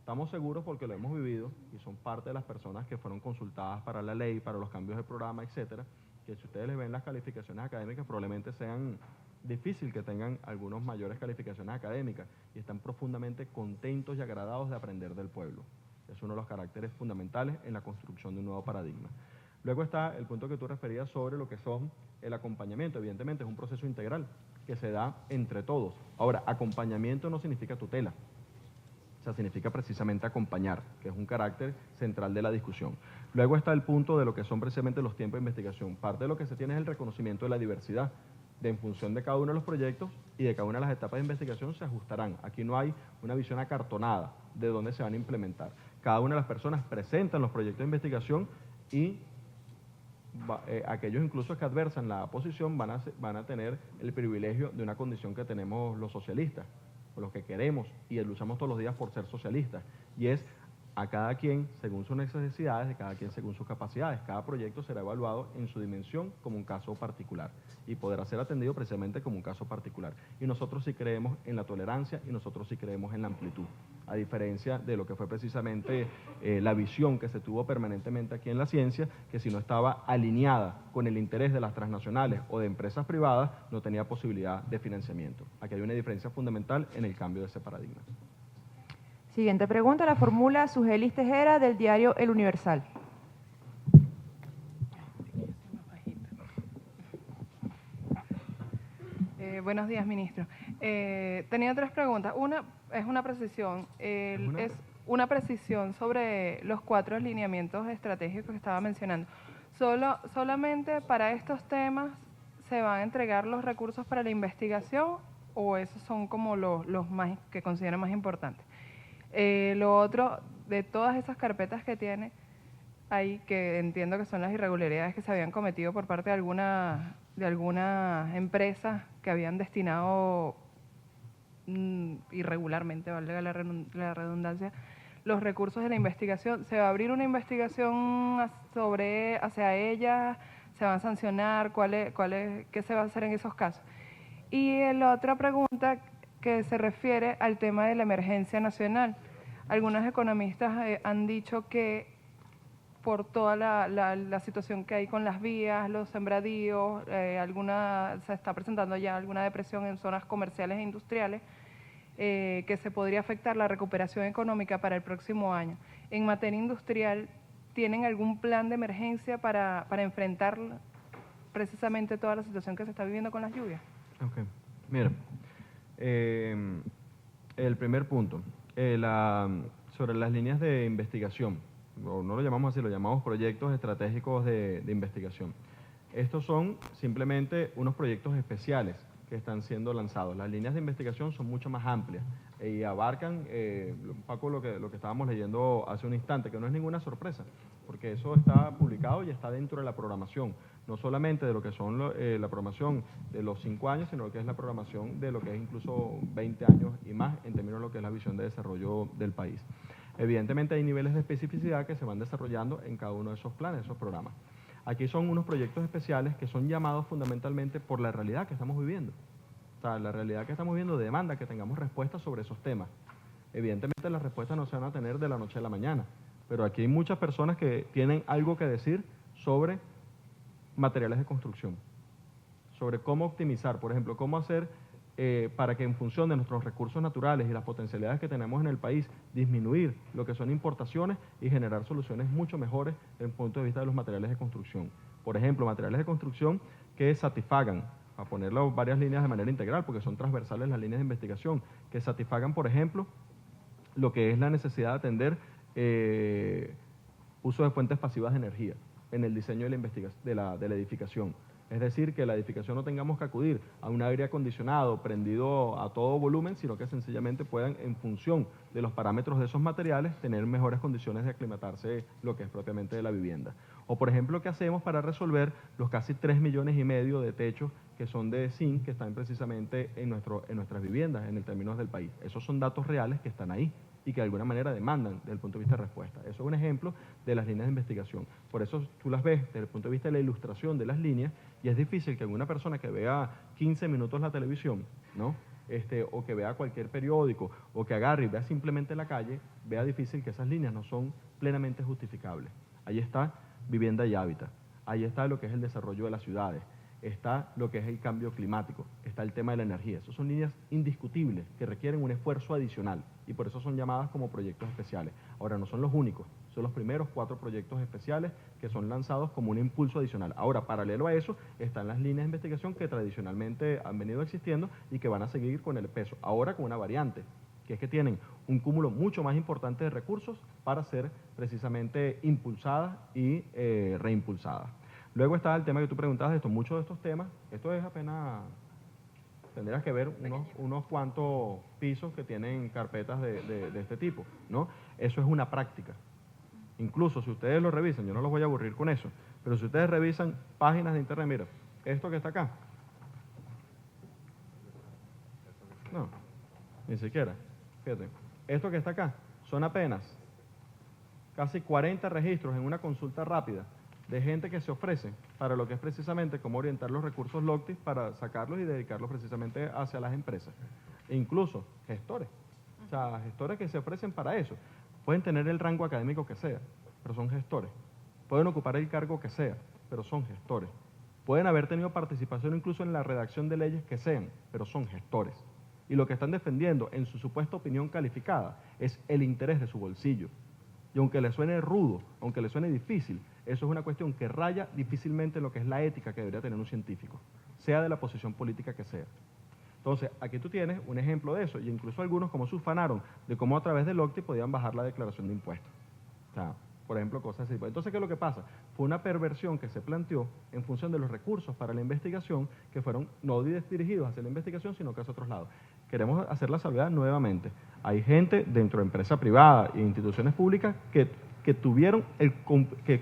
Estamos seguros porque lo hemos vivido y son parte de las personas que fueron consultadas para la ley, para los cambios de programa, etcétera, que si ustedes les ven las calificaciones académicas probablemente sean difícil que tengan algunos mayores calificaciones académicas y están profundamente contentos y agradados de aprender del pueblo. Es uno de los caracteres fundamentales en la construcción de un nuevo paradigma. Luego está el punto que tú referías sobre lo que son el acompañamiento. Evidentemente es un proceso integral que se da entre todos. Ahora, acompañamiento no significa tutela. O sea, significa precisamente acompañar, que es un carácter central de la discusión. Luego está el punto de lo que son precisamente los tiempos de investigación. Parte de lo que se tiene es el reconocimiento de la diversidad. En función de cada uno de los proyectos y de cada una de las etapas de investigación se ajustarán. Aquí no hay una visión acartonada de dónde se van a implementar. Cada una de las personas presentan los proyectos de investigación y aquellos incluso que adversan la posición van a tener el privilegio de una condición que tenemos los socialistas, o los que queremos y luchamos todos los días por ser socialistas, y es a cada quien según sus necesidades, de cada quien según sus capacidades. Cada proyecto será evaluado en su dimensión como un caso particular y podrá ser atendido precisamente como un caso particular. Y nosotros sí creemos en la tolerancia y nosotros sí creemos en la amplitud, a diferencia de lo que fue precisamente la visión que se tuvo permanentemente aquí en la ciencia, que si no estaba alineada con el interés de las transnacionales o de empresas privadas, no tenía posibilidad de financiamiento. Aquí hay una diferencia fundamental en el cambio de ese paradigma. Siguiente pregunta, la formula Sugelis Tejera del diario El Universal. Buenos días, ministro. Tenía tres preguntas. Una es una precisión. Es una precisión sobre los 4 lineamientos estratégicos que estaba mencionando. ¿Solamente para estos temas se van a entregar los recursos para la investigación o esos son como los más que consideran más importantes? Lo otro, de todas esas carpetas que tiene, hay que entiendo que son las irregularidades que se habían cometido por parte de algunas empresas que habían destinado irregularmente, valga la redundancia, los recursos de la investigación. ¿Se va a abrir una investigación hacia ellas? ¿Se van a sancionar? ¿Qué se va a hacer en esos casos? Y la otra pregunta que se refiere al tema de la emergencia nacional. Algunos economistas han dicho que por toda la situación que hay con las vías, los sembradíos, se está presentando ya alguna depresión en zonas comerciales e industriales, que se podría afectar la recuperación económica para el próximo año. En materia industrial, ¿tienen algún plan de emergencia para enfrentar precisamente toda la situación que se está viviendo con las lluvias? Ok, mira, el primer punto, sobre las líneas de investigación, o no lo llamamos así, lo llamamos proyectos estratégicos de investigación. Estos son simplemente unos proyectos especiales que están siendo lanzados. Las líneas de investigación son mucho más amplias y abarcan un poco lo que estábamos leyendo hace un instante, que no es ninguna sorpresa, porque eso está publicado y está dentro de la programación, no solamente de lo que son la programación de los 5 años, sino que es la programación de lo que es incluso 20 años y más en términos de lo que es la visión de desarrollo del país. Evidentemente hay niveles de especificidad que se van desarrollando en cada uno de esos planes, esos programas. Aquí son unos proyectos especiales que son llamados fundamentalmente por la realidad que estamos viviendo. O sea, la realidad que estamos viviendo demanda que tengamos respuestas sobre esos temas. Evidentemente las respuestas no se van a tener de la noche a la mañana, pero aquí hay muchas personas que tienen algo que decir sobre materiales de construcción, sobre cómo optimizar, por ejemplo, cómo hacer para que en función de nuestros recursos naturales y las potencialidades que tenemos en el país, disminuir lo que son importaciones y generar soluciones mucho mejores desde el punto de vista de los materiales de construcción. Por ejemplo, materiales de construcción que satisfagan, a ponerlo varias líneas de manera integral, porque son transversales las líneas de investigación, que satisfagan, por ejemplo, lo que es la necesidad de atender uso de fuentes pasivas de energía en el diseño de la edificación. Es decir, que la edificación no tengamos que acudir a un aire acondicionado prendido a todo volumen, sino que sencillamente puedan, en función de los parámetros de esos materiales, tener mejores condiciones de aclimatarse lo que es propiamente de la vivienda. O, por ejemplo, ¿qué hacemos para resolver los casi 3,5 millones de techos que son de zinc que están precisamente en nuestras viviendas, en términos del país? Esos son datos reales que están ahí y que de alguna manera demandan desde el punto de vista de respuesta. Eso es un ejemplo de las líneas de investigación. Por eso tú las ves desde el punto de vista de la ilustración de las líneas y es difícil que una persona que vea 15 minutos la televisión, ¿no?, o que vea cualquier periódico, o que agarre y vea simplemente la calle, vea difícil que esas líneas no son plenamente justificables. Ahí está vivienda y hábitat, ahí está lo que es el desarrollo de las ciudades, está lo que es el cambio climático, está el tema de la energía. Esas son líneas indiscutibles que requieren un esfuerzo adicional y por eso son llamadas como proyectos especiales. Ahora, no son los únicos, son los primeros 4 proyectos especiales que son lanzados como un impulso adicional. Ahora, paralelo a eso, están las líneas de investigación que tradicionalmente han venido existiendo y que van a seguir con el peso. Ahora con una variante, que es que tienen un cúmulo mucho más importante de recursos para ser precisamente impulsadas y reimpulsadas. Luego está el tema que tú preguntabas de esto, muchos de estos temas, esto es apenas, tendrías que ver unos cuantos pisos que tienen carpetas de este tipo, ¿no? Eso es una práctica. Incluso si ustedes lo revisan, yo no los voy a aburrir con eso, pero si ustedes revisan páginas de internet, mira, esto que está acá, no, ni siquiera, fíjate, esto que está acá son apenas casi 40 registros en una consulta rápida de gente que se ofrece para lo que es precisamente cómo orientar los recursos LOCTI para sacarlos y dedicarlos precisamente hacia las empresas. E incluso gestores, o sea, gestores que se ofrecen para eso. Pueden tener el rango académico que sea, pero son gestores. Pueden ocupar el cargo que sea, pero son gestores. Pueden haber tenido participación incluso en la redacción de leyes que sean, pero son gestores. Y lo que están defendiendo en su supuesta opinión calificada es el interés de su bolsillo. Y aunque le suene rudo, aunque le suene difícil, eso es una cuestión que raya difícilmente lo que es la ética que debería tener un científico, sea de la posición política que sea. Entonces, aquí tú tienes un ejemplo de eso, y incluso algunos como se ufanaron de cómo a través del OCTI podían bajar la declaración de impuestos. O sea, por ejemplo, cosas así. Entonces, ¿qué es lo que pasa? Fue una perversión que se planteó en función de los recursos para la investigación que fueron no dirigidos hacia la investigación, sino que hacia otros lados. Queremos hacer la salvedad nuevamente. Hay gente dentro de empresa privada e instituciones públicas que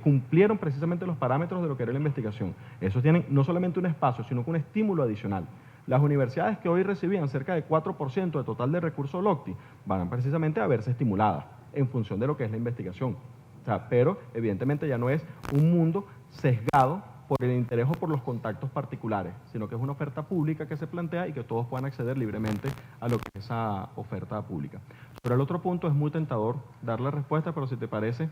cumplieron precisamente los parámetros de lo que era la investigación. Esos tienen no solamente un espacio, sino que un estímulo adicional. Las universidades que hoy recibían cerca de 4% del total de recursos LOCTI van precisamente a verse estimuladas en función de lo que es la investigación. O sea, pero evidentemente ya no es un mundo sesgado por el interés o por los contactos particulares, sino que es una oferta pública que se plantea y que todos puedan acceder libremente a lo que es esa oferta pública. Pero el otro punto es muy tentador dar la respuesta, pero si te parece,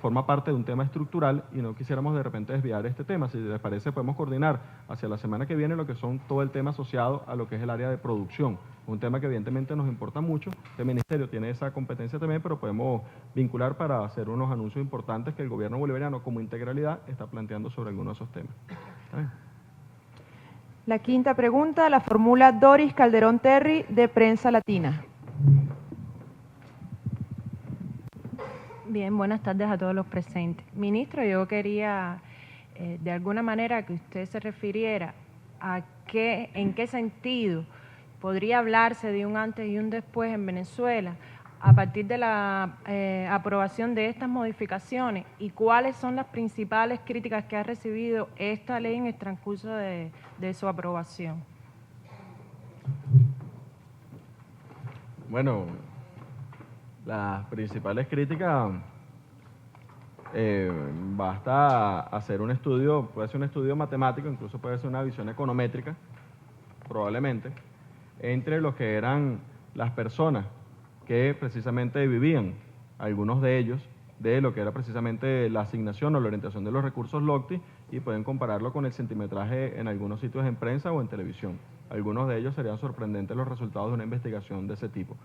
forma parte de un tema estructural y no quisiéramos de repente desviar este tema. Si les parece, podemos coordinar hacia la semana que viene lo que son todo el tema asociado a lo que es el área de producción. Un tema que evidentemente nos importa mucho. El Ministerio tiene esa competencia también, pero podemos vincular para hacer unos anuncios importantes que el gobierno bolivariano como integralidad está planteando sobre algunos de esos temas. ¿Está bien? La quinta pregunta la formula Doris Calderón Terry, de Prensa Latina. Bien, buenas tardes a todos los presentes. Ministro, yo quería de alguna manera que usted se refiriera a en qué sentido podría hablarse de un antes y un después en Venezuela a partir de la aprobación de estas modificaciones y cuáles son las principales críticas que ha recibido esta ley en el transcurso de su aprobación. Bueno, las principales críticas, basta hacer un estudio, puede ser un estudio matemático, incluso puede ser una visión econométrica, probablemente, entre lo que eran las personas que precisamente vivían, algunos de ellos, de lo que era precisamente la asignación o la orientación de los recursos LOCTI y pueden compararlo con el centimetraje en algunos sitios en prensa o en televisión. Algunos de ellos serían sorprendentes los resultados de una investigación de ese tipo.